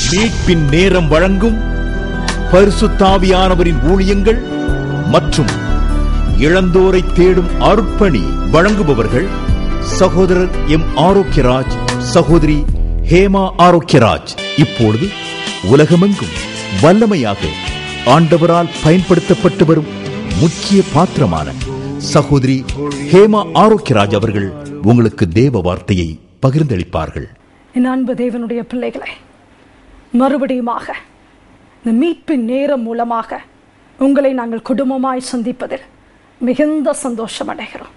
மீட்பின் நேரம் வழங்கும் பரிசுத்த ஆவியானவரின் ஊழியங்கள் மற்றும் இளந்தோரை தேடும் அர்ப்பணி வழங்குபவர்கள் சகோதரர் எம் ஆரோக்கியராஜ், சகோதரி ஹேமா ஆரோக்கியராஜ். இப்பொழுது உலகமெங்கும் வல்லமையாக ஆண்டவரால் பயன்படுத்தப்பட்டு வரும் முக்கிய பாத்திரமான சகோதரி ஹேமா ஆரோக்கியராஜ் அவர்கள் உங்களுக்கு தேவ வார்த்தையை பகிர்ந்தளிப்பார்கள். என் அன்பு தேவனுடைய பிள்ளைகளை, மறுபடியுமாக இந்த மீட்பின் நேரம் மூலமாக உங்களை நாங்கள் குடும்பமாய் சந்திப்பதில் மிகுந்த சந்தோஷம் அடைகிறோம்.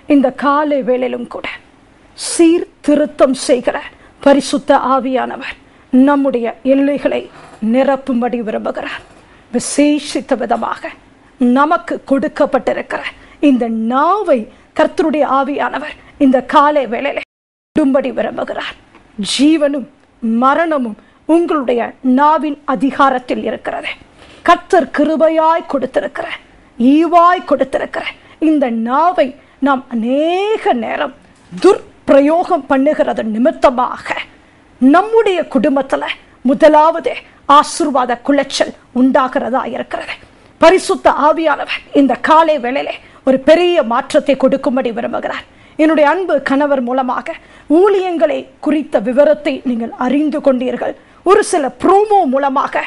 இந்த காலை வேளையிலும் கூட சீர்திருத்தம் செய்கிற பரிசுத்த ஆவியானவர் நம்முடைய எல்லைகளை நிரப்பும்படி விரும்புகிறார். விசேஷித்த விதமாக நமக்கு கொடுக்கப்பட்டிருக்கிற இந்த நாவை கர்த்தருடைய ஆவியானவர் இந்த காலை வேளையில விடும்படி விரும்புகிறார். ஜீவனும் மரணமும் உங்களுடைய நாவின் அதிகாரத்தில் இருக்கிறது. கர்த்தர் கிருபையாய் கொடுத்திருக்கிற, ஈவாய் கொடுத்திருக்கிற இந்த நாவை நாம் அநேக நேரம் துர்பிரயோகம் பண்ணுகிறது நிமித்தமாக நம்முடைய குடும்பத்துல முதலாவது ஆசீர்வாத குலைச்சல் உண்டாகிறதா இருக்கிறது. பரிசுத்த ஆவியானவர் இந்த காலை வேளையில ஒரு பெரிய மாற்றத்தை கொடுக்கும்படி விரும்புகிறார். என்னுடைய அன்பு கணவர் மூலமாக ஊழியங்களை குறித்த விவரத்தை நீங்கள் அறிந்து கொண்டீர்கள். ஒரு சில ப்ரோமோ மூலமாக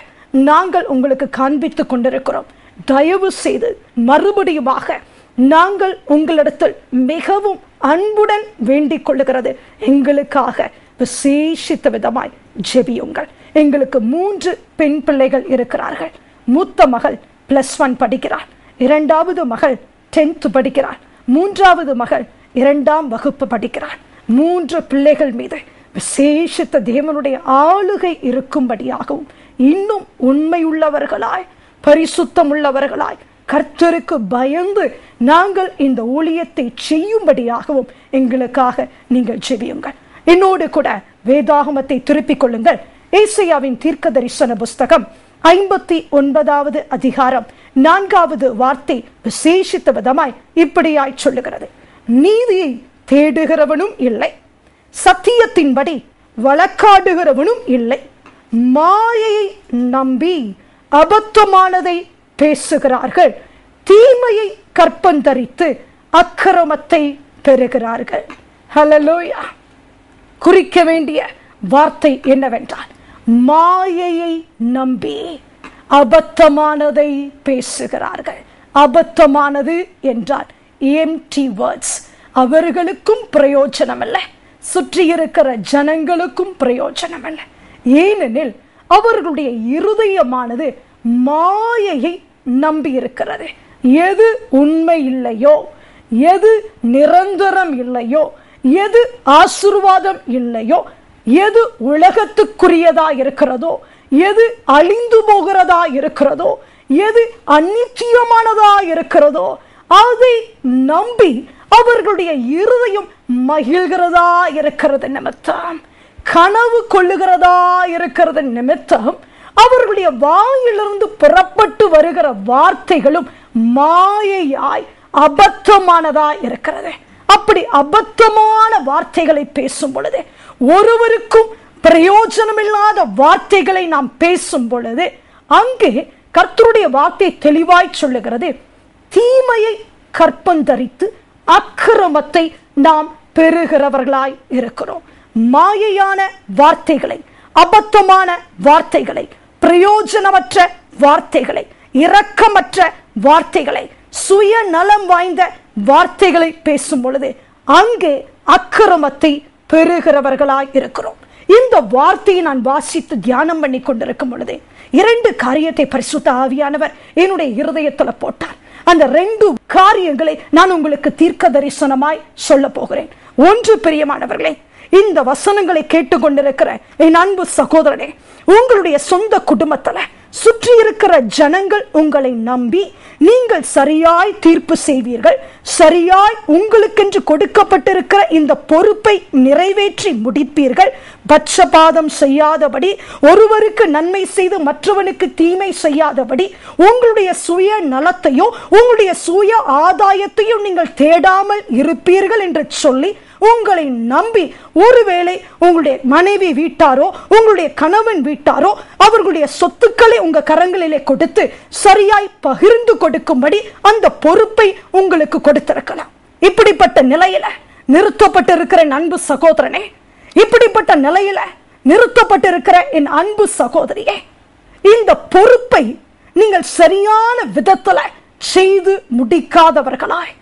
நாங்கள் உங்களுக்கு காண்பித்துக் கொண்டிருக்கிறோம். தயவு செய்து மறுபடியுமாக நாங்கள் உங்களிடத்தில் மிகவும் அன்புடன் வேண்டிக் கொள்ளுகிறது, எங்களுக்காக விசேஷித்த விதமாய் ஜெபியுங்கள். எங்களுக்கு 3 பெண் பிள்ளைகள் இருக்கிறார்கள். மூத்த மகள் +1 படிக்கிறார், இரண்டாவது மகள் 10th படிக்கிறார், மூன்றாவது மகள் 2ஆம் வகுப்பு படிக்கிறார். 3 பிள்ளைகள் மீது விசேஷித்த தேவனுடைய ஆளுகை இருக்கும்படியாகவும் இன்னும் உண்மையுள்ளவர்களாய் பரிசுத்தம் உள்ளவர்களாய் கர்த்தருக்கு பயந்து நாங்கள் இந்த ஊழியத்தை செய்யும்படியாகவும் எங்களுக்காக நீங்கள் ஜெபியுங்கள். என்னோடு கூட வேதாகமத்தை திருப்பிக் கொள்ளுங்கள். ஏசாயாவின் தீர்க்க தரிசன புஸ்தகம் 59வது அதிகாரம் 4வது வார்த்தை விசேஷித்த விதமாய் இப்படியாய் சொல்லுகிறது: நீதியை தேடுகிறவனும் இல்லை, சத்தியத்தின்படி வழக்காடுகிறவனும் இல்லை, மாயையை நம்பி அபத்தமானதை பேசுகிறார்கள், தீமையை கற்பந்தரித்து அக்கிரமத்தை பெறுகிறார்கள். ஹல்லேலூயா. குறிக்க வேண்டிய வார்த்தை என்னவென்றால், மாயையை நம்பி அபத்தமானதை பேசுகிறார்கள். அபத்தமானது என்றால் எம்டி வேர்ட்ஸ். அவர்களுக்கும் பிரயோஜனம் இல்லை, சுற்றி இருக்கிற ஜனங்களுக்கும் பிரயோஜனம் இல்லை. ஏனெனில் அவர்களுடைய இருதயமானது மாயையை நம்பி இருக்கிறது. எது உண்மை இல்லையோ, எது நிரந்தரம் இல்லையோ, எது ஆசீர்வாதம் இல்லையோ, எது உலகத்துக்குரியதா இருக்கிறதோ, எது அழிந்து போகிறதா இருக்கிறதோ, எது அநித்தியமானதா இருக்கிறதோ, அதை நம்பி அவர்களுடைய இருதயம் மகிழ்கிறதா இருக்கிறது நிமித்தம், கனவு கொள்ளுகிறதா இருக்கிறது நிமித்தம், அவர்களுடைய வாயிலிருந்து புறப்பட்டு வருகிற வார்த்தைகளும் மாயையாய் அபத்தமானதா இருக்கிறது. அப்படி அபத்தமான வார்த்தைகளை பேசும் பொழுது, ஒருவருக்கும் பிரயோஜனமில்லாத வார்த்தைகளை நாம் பேசும் பொழுது, அங்கே கர்த்தருடைய வார்த்தை தெளிவாய் சொல்லுகிறது: தீமையை கற்பந்தரித்து அக்கிரமத்தை நாம் பெறுகிறவர்களாய் இருக்கிறோம். மாயையான வார்த்தைகளை, அபத்தமான வார்த்தைகளை, பிரயோஜனமற்ற வார்த்தைகளை, இரக்கமற்ற வார்த்தைகளை, சுயநலம் வாய்ந்த வார்த்தைகளை பேசும் பொழுது அங்கே அக்கிரமத்தை பெறுகிறவர்களாய் இருக்கிறோம். இந்த வார்த்தையை நான் வாசித்து தியானம் பண்ணி கொண்டிருக்கும் பொழுது 2 காரியத்தை பரிசுத்த ஆவியானவர் என்னுடைய இருதயத்துல போட்டார். அந்த 2 காரியங்களை நான் உங்களுக்கு தீர்க்க தரிசனமாய் சொல்ல போகிறேன். ஒன்று, பிரியமானவர்களே, இந்த வசனங்களை கேட்டுக்கொண்டிருக்கிற என் அன்பு சகோதரனே, உங்களுடைய சொந்த குடும்பத்துல சுற்றி இருக்கிற ஜனங்கள் உங்களை நம்பி நீங்கள் சரியாய் தீர்ப்பு செய்வீர்கள், சரியாய் உங்களுக்கென்று கொடுக்கப்பட்டிருக்கிற இந்த பொறுப்பை நிறைவேற்றி முடிப்பீர்கள், பட்சபாதம் செய்யாதபடி, ஒருவருக்கு நன்மை செய்து மற்றவனுக்கு தீமை செய்யாதபடி, உங்களுடைய சுய நலத்தையோ உங்களுடைய சுய ஆதாயத்தையும் நீங்கள் தேடாமல் இருப்பீர்கள் என்று சொல்லி உங்களை நம்பி ஒருவேளை உங்களுடைய மனைவி வீட்டாரோ உங்களுடைய கணவன் வீட்டாரோ அவர்களுடைய சொத்துக்களை உங்க கரங்களிலே கொடுத்து சரியாய் பகிர்ந்து கொடுக்கும்படி அந்த பொறுப்பை உங்களுக்கு கொடுத்திருக்கலாம். இப்படிப்பட்ட நிலையில நிறுத்தப்பட்டிருக்கிற என் அன்பு சகோதரனே, இப்படிப்பட்ட நிலையில நிறுத்தப்பட்டிருக்கிற என் அன்பு சகோதரியே, இந்த பொறுப்பை நீங்கள் சரியான விதத்துல செய்து முடிக்காதவர்களாய்,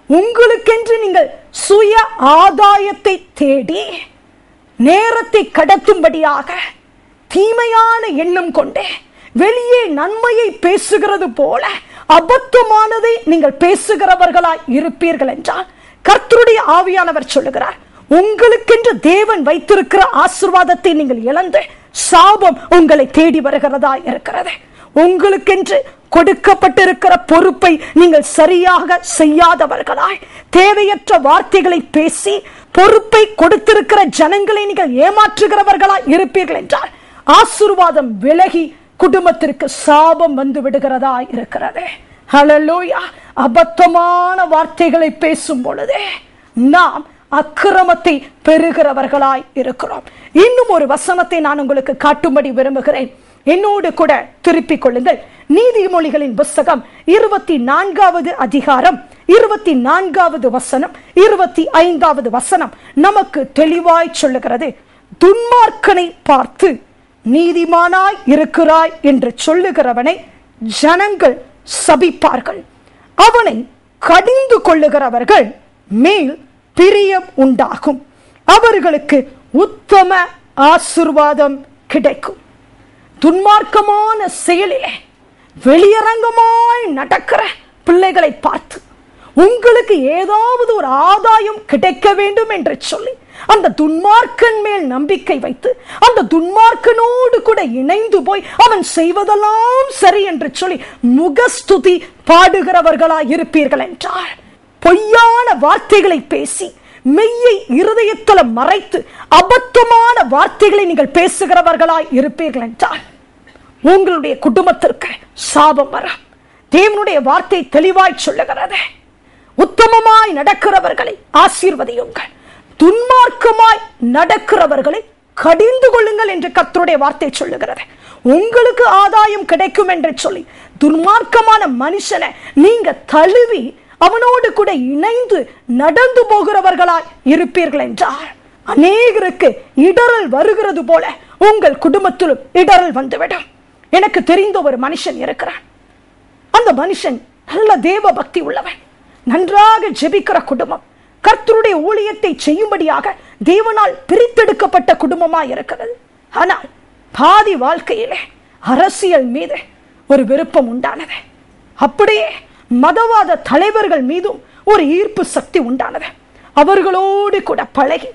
உங்களுக்கென்று நீங்கள் சுய ஆதாயத்தை தேடி நேரத்தை கடத்தும்படியாக தீமையான எண்ணம் கொண்டே வெளியே நன்மையை பேசுகிறது போல அபத்தமானதை நீங்கள் பேசுகிறவர்களாய் இருப்பீர்கள் என்றால், கர்த்தருடைய ஆவியானவர் சொல்லுகிறார், உங்களுக்கென்று தேவன் வைத்திருக்கிற ஆசீர்வாதத்தை நீங்கள் இழந்து சாபம் உங்களை தேடி வருகிறதா இருக்கிறது. உங்களுக்கென்று கொடுக்கப்பட்டிருக்கிற பொறுப்பை நீங்கள் சரியாக செய்யாதவர்களாய் தேவையற்ற வார்த்தைகளை பேசி பொறுப்பை கொடுத்திருக்கிற ஜனங்களை நீங்கள் ஏமாற்றுகிறவர்களாய் இருப்பீர்கள் என்றால், ஆசீர்வாதம் விலகி குடும்பத்திற்கு சாபம் வந்து விடுகிறதா இருக்கிறது. ஹல்லேலூயா. அபத்தமான வார்த்தைகளை பேசும் பொழுதே நாம் அக்கிரமத்தை பெறுகிறவர்களாய் இருக்கிறோம். இன்னும் ஒரு வசனத்தை நான் உங்களுக்கு காட்டும்படி விரும்புகிறேன். என்னோடு கூட திருப்பிக் கொள்ளுங்கள். நீதிமொழிகளின் புத்தகம் 24வது அதிகாரம் 24வது வசனம் 25வது வசனம் நமக்கு தெளிவாய் சொல்லுகிறது, துன்மார்க்கனை பார்த்து நீதிமானாய் இருக்கிறாய் என்று சொல்லுகிறவனை ஜனங்கள் சபிப்பார்கள், அவனை கடிந்து கொள்ளுகிறவர்கள் மேல் பிரியம் உண்டாகும், அவர்களுக்கு உத்தம ஆசீர்வாதம் கிடைக்கும். துன்மார்க்கமான செயலிலே வெளியரங்கமாய் நடக்கிற பிள்ளைகளை பார்த்து உங்களுக்கு ஏதாவது ஒரு ஆதாயம் கிடைக்க வேண்டும் என்று சொல்லி அந்த துன்மார்க்கன் மேல் நம்பிக்கை வைத்து அந்த துன்மார்க்கனோடு கூட இணைந்து போய் அவன் செய்வதெல்லாம் சரி என்று சொல்லி முகஸ்துதி பாடுகிறவர்களாய் இருப்பீர்கள் என்றால், பொய்யான வார்த்தைகளை பேசி மெய்யை இருதயத்தில் மறைத்து அபத்தமான வார்த்தைகளை நீங்கள் பேசுகிறவர்களாய் இருப்பீர்கள் என்றால், உங்களுடைய குடும்பத்திற்கு சாபம் வரும். தேவனுடைய வார்த்தை தெளிவாய் சொல்லுகிறது, உத்தமமாய் நடக்கிறவர்களை ஆசீர்வதியுங்கள், துன்மார்க்கமாய் நடக்கிறவர்களை கடிந்து கொள்ளுங்கள் என்று கர்த்தருடைய வார்த்தை சொல்லுகிறது. உங்களுக்கு ஆதாயம் கிடைக்கும் என்று சொல்லி துன்மார்க்கமான மனுஷனை நீங்க தழுவி அவனோடு கூட இணைந்து நடந்து போகிறவர்களாய் இருப்பீர்கள் என்றால், அநேகருக்கு இடரல் வருகிறது போல உங்கள் குடும்பத்திலும் இடரல் வந்துவிடும். எனக்கு தெரிந்த ஒரு மனுஷன் இருக்கிறான். அந்த மனுஷன் நல்ல தேவ பக்தி உள்ளவன், நன்றாக ஜெபிக்கிற குடும்பம், கர்த்தருடைய ஊழியத்தை செய்யும்படியாக தேவனால் பிரித்தெடுக்கப்பட்ட குடும்பமாய் இருக்கிறது. ஆனால் பாதி வாழ்க்கையிலே அரசியல் மீது ஒரு விருப்பம் உண்டானது. அப்படியே மதவாத தலைவர்கள் மீதும் ஒரு ஈர்ப்பு சக்தி உண்டானது. அவர்களோடு கூட பழகி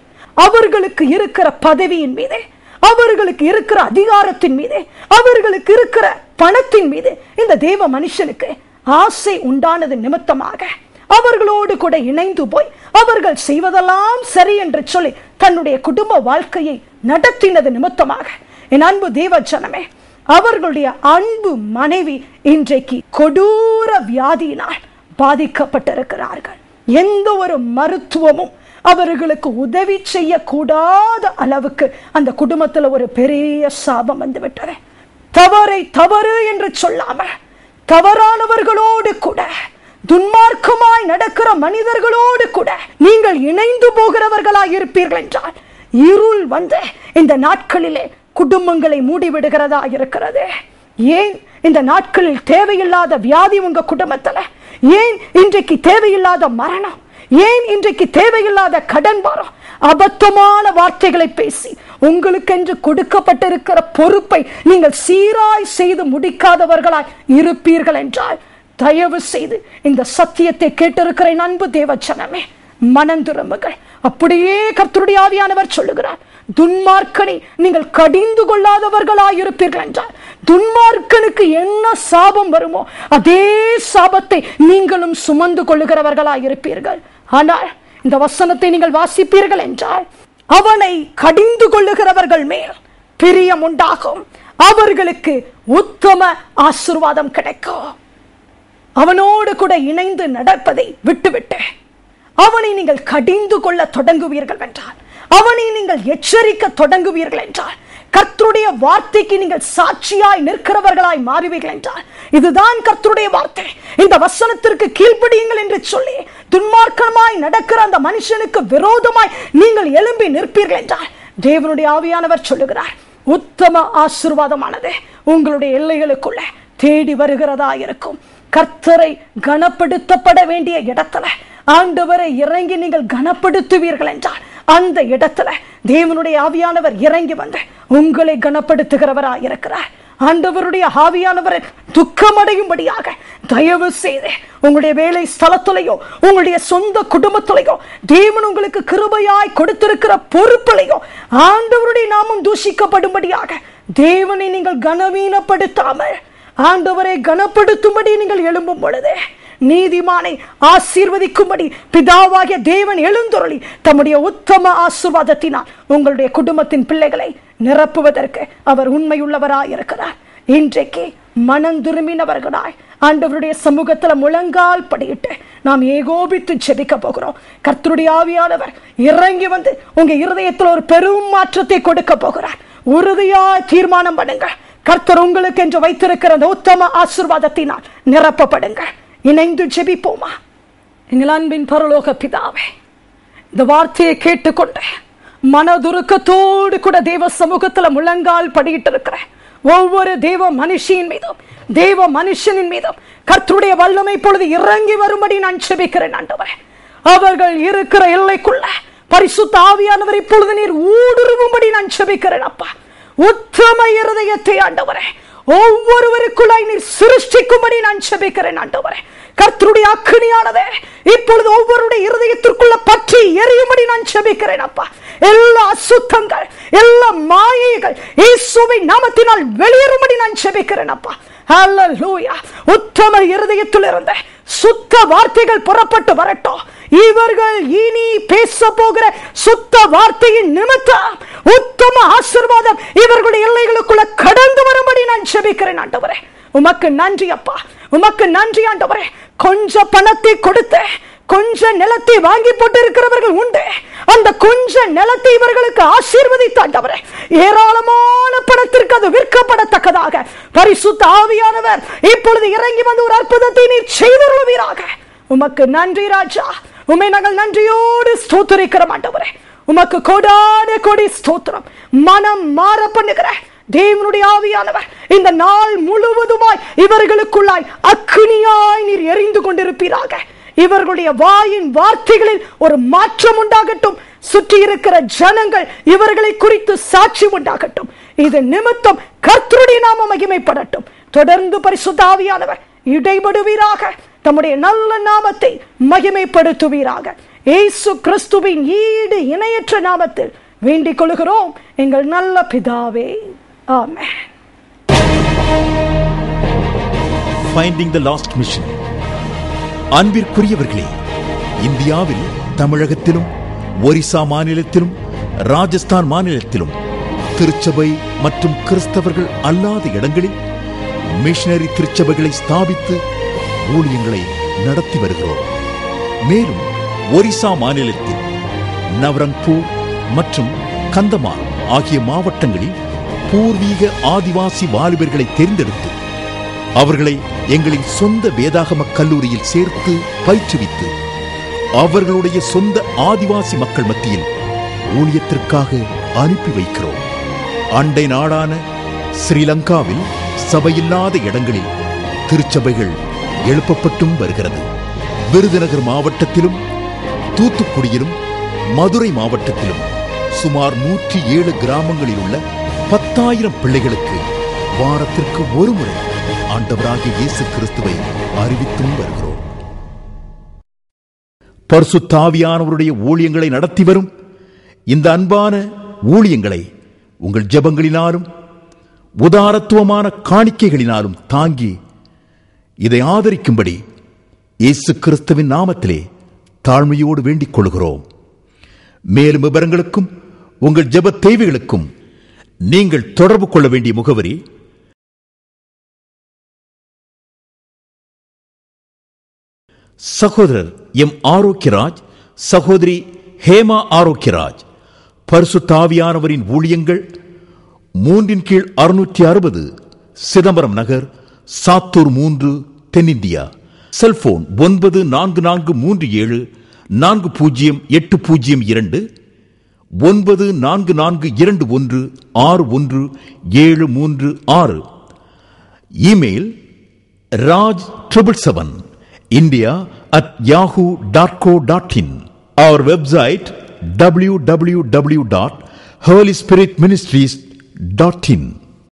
அவர்களுக்கு இருக்கிற பதவியின் மீது, அவர்களுக்கு இருக்கிற அதிகாரத்தின் மீது, அவர்களுக்கு இருக்கிற பணத்தின் மீது இந்த தேவ மனுஷனுக்கு ஆசை உண்டானது நிமித்தமாக அவர்களோடு கூட இணைந்து போய் அவர்கள் செய்வதெல்லாம் சரி என்று சொல்லி தன்னுடைய குடும்ப வாழ்க்கையை நடத்தினது நிமித்தமாக, என் அன்பு தேவ ஜனமே, அவர்களுடைய அன்பு மனைவி இன்றைக்கு கொடூர வியாதியினால் பாதிக்கப்பட்டிருக்கிறார்கள். எந்த ஒரு மருத்துவமும் அவர்களுக்கு உதவி செய்யக்கூடாத அளவுக்கு அந்த குடும்பத்தில் ஒரு பெரிய சாபம் வந்து விட்டது. தவறை தவறு என்று சொல்லாமல் தவறானவர்களோடு கூட, துன்மார்க்கமாய் நடக்கிற மனிதர்களோடு கூட நீங்கள் இணைந்து போகிறவர்களாய் இருப்பீர்கள் என்றால், இருள் வந்து இந்த நாட்களிலே குடும்பங்களை மூடிவிடுகிறதா இருக்கிறது. ஏன் இந்த நாட்களில் தேவையில்லாத வியாதி உங்க குடும்பத்துல? ஏன் இன்றைக்கு தேவையில்லாத மரணம்? ஏன் இன்றைக்கு தேவையில்லாத கடன் வரும்? அபத்தமான வார்த்தைகளை பேசி உங்களுக்கென்று கொடுக்கப்பட்டிருக்கிற பொறுப்பை நீங்கள் சீராய் செய்து முடிக்காதவர்களாய் இருப்பீர்கள் என்றால், தயவு செய்து இந்த சத்தியத்தை கேட்டிருக்கிற அன்பு தேவ ஜனமே, மனம் திரும்புங்கள். அப்படியே கர்த்தருடைய ஆவியானவர் சொல்லுகிறார், துன்மார்க்கனை நீங்கள் கடிந்து கொள்ளாதவர்களாய் இருப்பீர்கள் என்றால், துன்மார்க்கனுக்கு என்ன சாபம் வருமோ அதே சாபத்தை நீங்களும் சுமந்து கொள்ளுகிறவர்களாய் இருப்பீர்கள். ஆனால் இந்த வசனத்தை நீங்கள் வாசிப்பீர்கள் என்றால், அவனை கடிந்து கொள்ளுகிறவர்கள் மேல் பிரியம் உண்டாகும், அவர்களுக்கு உத்தம ஆசீர்வாதம் கிடைக்கும். அவனோடு கூட இணைந்து நடப்பதை விட்டுவிட்டு அவனை நீங்கள் கடிந்து கொள்ள தொடங்குவீர்கள் என்றால், அவனை நீங்கள் எச்சரிக்க தொடங்குவீர்கள் என்றால், கர்த்தருடைய வார்த்தைக்கு நீங்கள் சாட்சியாய் நிற்கிறவர்களாய் மாறுவீர்கள் என்றால், இதுதான் கர்த்தருடைய வார்த்தை, இந்த வசனத்திற்கு கீழ்ப்படியுங்கள் என்று சொல்லி துன்மார்க்கமாய் நடக்கிற அந்த மனுஷனுக்கு விரோதமாய் நீங்கள் எழும்பி நிற்பீர்கள் என்றால், தேவனுடைய ஆவியானவர் சொல்லுகிறார், உத்தம ஆசீர்வாதமானது உங்களுடைய எல்லைகளுக்குள்ள தேடி வருகிறதா இருக்கும். கர்த்தரை கனப்படுத்தப்பட வேண்டிய இடத்துல ஆண்டவரை இறங்கி நீங்கள் கனப்படுத்துவீர்கள் என்றால், அந்த இடத்துல தேவனுடைய ஆவியானவர் இறங்கி வந்து உங்களை கனப்படுத்துகிறவராய் இருக்கிறார். ஆண்டவருடைய ஆவியானவரை துக்கமடையும்படியாக தயவு செய்து உங்களுடைய வேலை ஸ்தலத்திலேயோ உங்களுடைய சொந்த குடும்பத்திலேயோ தேவன் உங்களுக்கு கிருபையாய் கொடுத்திருக்கிற பொறுப்பிலையோ ஆண்டவருடைய நாமம் தூஷிக்கப்படும்படியாக தேவனை நீங்கள் கனவீனப்படுத்தாமல் ஆண்டவரை கனப்படுத்தும்படி நீங்கள் எழும்பும் பொழுது, நீதிமானை ஆசீர்வதிக்கும்படி பிதாவாகிய தேவன் எழுந்தருளி தம்முடைய உத்தம ஆசீர்வாதத்தினால் உங்களுடைய குடும்பத்தின் பிள்ளைகளை நிரப்புவதற்கு அவர் உண்மையுள்ளவராய் இருக்கிறார். இன்றைக்கு மனம் திரும்பினவர்களாய் ஆண்டவருடைய சமூகத்தில் முழங்கால் படியிட்டு நாம் ஏகோபித்து ஜெபிக்க போகிறோம். கர்த்தருடைய ஆவியானவர் இறங்கி வந்து உங்க இருதயத்தில் ஒரு பெரும் மாற்றத்தை கொடுக்க போகிறார். உறுதியாய் தீர்மானம் பண்ணுங்க, கர்த்தர் உங்களுக்கு என்று வைத்திருக்கிற அந்த உத்தம ஆசீர்வாதத்தினால் நிரப்பப்படுங்க. இணைந்து ஜெபிப்போமா? எங்கள் அன்பின் பரலோக பிதாவே, இந்த வார்த்தையை கேட்டுக்கொண்டு மனதுருக்கத்தோடு கூட தேவ சமூகத்தில் முழங்கால் படியிட்டு இருக்கிற ஒவ்வொரு தேவ மனுஷியின் மீதும் தேவ மனுஷனின் மீதும் கர்த்தருடைய வல்லமை பொழுது இறங்கி வரும்படி நான் ஜெபிக்கிறேன். ஆண்டவரே, அவர்கள் இருக்கிற எல்லைக்குள்ள பரிசுத்த ஆவியானவர் இப்பொழுது நீர் ஊடுருவும்படி நான் ஜெபிக்கிறேன். அப்பா, உத்தம இருதயத்தை ஆண்டவரே ஒவ்வொருவருக்குள்ளாய் நீர் சிருஷ்டிக்கும்படி நான் ஜெபிக்கிறேன். ஆண்டவரே, கர்த்தருடைய அக்கினியானது இப்பொழுது ஒவ்வொருடைய இருதயத்திற்குள்ள பற்றி எரியும்படி நான் ஜெபிக்கிறேன். அப்பா, எல்லா அசுத்தங்கள் எல்லா மாயைகள் இயேசுவின் நாமத்தினால் வெளியேறும்படி நான் ஜெபிக்கிறேன். அப்பா, ஹல்லேலூயா. உத்தம இருதயத்திலிருந்து சுத்த வார்த்தைகள் புறப்பட்டு வரட்டும். இவர்கள் இனி பேச போகிற சுத்த வார்த்தையின் நிமித்தம் உத்தம ஆசீர்வாதம் இவர்களுடைய எல்லைகளுக்குள்ள கடந்து வரும்படி நான் ஜெபிக்கிறேன். ஆண்டவரே, உமக்கு நன்றி அப்பா, உமக்கு நன்றி ஆண்டவரே. கொஞ்ச பணத்தை கொடுத்து கொஞ்ச நிலத்தை வாங்கி போட்டு இருக்கிறவர்கள் உண்டு. அந்த கொஞ்ச நிலத்தை இவர்களுக்கு ஆசீர்வதித்து ஆண்டவரே ஏராளமான பணத்திற்கு அது விற்கப்படத்தக்கதாக பரிசுத்த ஆவியானவர் இப்பொழுது இறங்கி வந்து ஒரு அற்புதத்தை நீர் செய்துள்ளவீராக. உமக்கு நன்றி ராஜா. உம்மை நாங்கள் நன்றியோடு ஸ்தோத்திரிக்கிறோம் ஆண்டவரே. உமக்கு கோடான கோடி ஸ்தோத்திரம். மனம் மாற பண்ணுகிற தேவனுடைய ஆவியானவர் இந்த நாள் முழுவதுமாய் இவர்களுக்குள்ளாய் அக்கினியாய் நீர் எரிந்து கொண்டிருப்பீராக. இவர்களுடைய வாயின் வார்த்தைகளில் ஒரு மாற்றம் உண்டாகட்டும். சுற்றி இருக்கிற ஜனங்கள் இவர்களை குறித்து சாட்சி உண்டாகட்டும். இது நிமித்தம் கர்த்தருடைய நாமம் மகிமைப்படட்டும். தொடர்ந்து பரிசுத்த ஆவியானவர் இடைபடுவீராக. தம்முடைய நல்ல நாமத்தை மகிமைப்படுத்துவீராக. இயேசு கிறிஸ்துவின் ஈடு இணையற்ற நாமத்தில் வேண்டிக் கொள்கிறோம் எங்கள் நல்ல பிதாவே, ஆமென். Finding the Lost Mission. அன்பிற்குரியவர்களே, இந்தியாவில் தமிழகத்திலும் ஒரிசா மாநிலத்திலும் ராஜஸ்தான் மாநிலத்திலும் திருச்சபை மற்றும் கிறிஸ்தவர்கள் அல்லாத இடங்களில் மிஷனரி திருச்சபைகளை ஸ்தாபித்து ஊழியங்களை நடத்தி வருகிறோம். மேலும் ஒரிசா மாநிலத்தில் நவரங்பூர் மற்றும் கந்தமார் ஆகிய மாவட்டங்களில் பூர்வீக ஆதிவாசி வாலிபர்களை தேர்ந்தெடுத்து அவர்களை எங்களின் சொந்த வேதாகம கல்லூரியில் சேர்த்து பயிற்றுவித்து அவர்களுடைய சொந்த ஆதிவாசி மக்கள் மத்தியில் ஊழியத்திற்காக அனுப்பி வைக்கிறோம். அண்டை நாடான ஸ்ரீலங்காவில் சபையில்லாத இடங்களில் திருச்சபைகள் எழுப்பப்பட்டும் வருகிறது. விருதுநகர் மாவட்டத்திலும் தூத்துக்குடியிலும் மதுரை மாவட்டத்திலும் சுமார் 107 கிராமங்களில் உள்ள 10,000 பிள்ளைகளுக்கு வாரத்திற்கு ஒரு முறை ஆண்டவராகிய இயேசு கிறிஸ்துவை அறிவித்தும் வருகிறோம். பரிசுத்த ஆவியானவருடைய ஊழியங்களை நடத்தி வரும் இந்த அன்பான ஊழியங்களை உங்கள் ஜெபங்களினாலும் உதாரத்துவமான காணிக்கைகளினாலும் தாங்கி இதை ஆதரிக்கும்படி இயேசு கிறிஸ்துவின் நாமத்திலே தாழ்மையோடு வேண்டிக் கொள்கிறோம். மேலும் விவரங்களுக்கும் உங்கள் ஜெப தேவைகளுக்கும் நீங்கள் தொடர்பு கொள்ள வேண்டிய முகவரி சகோதரர் எம் ஆரோக்கியராஜ், சகோதரி ஹேமா ஆரோக்கியராஜ். பரிசுத்த ஆவியானவரின் ஊழியங்கள் 3/660 சிதம்பரம் நகர், சாத்தூர் 3, தென்னிந்தியா. Cellphone 9443740802 9442161736. Email raj777india@yahoo.co.in. Our website www.holyspiritministries.in.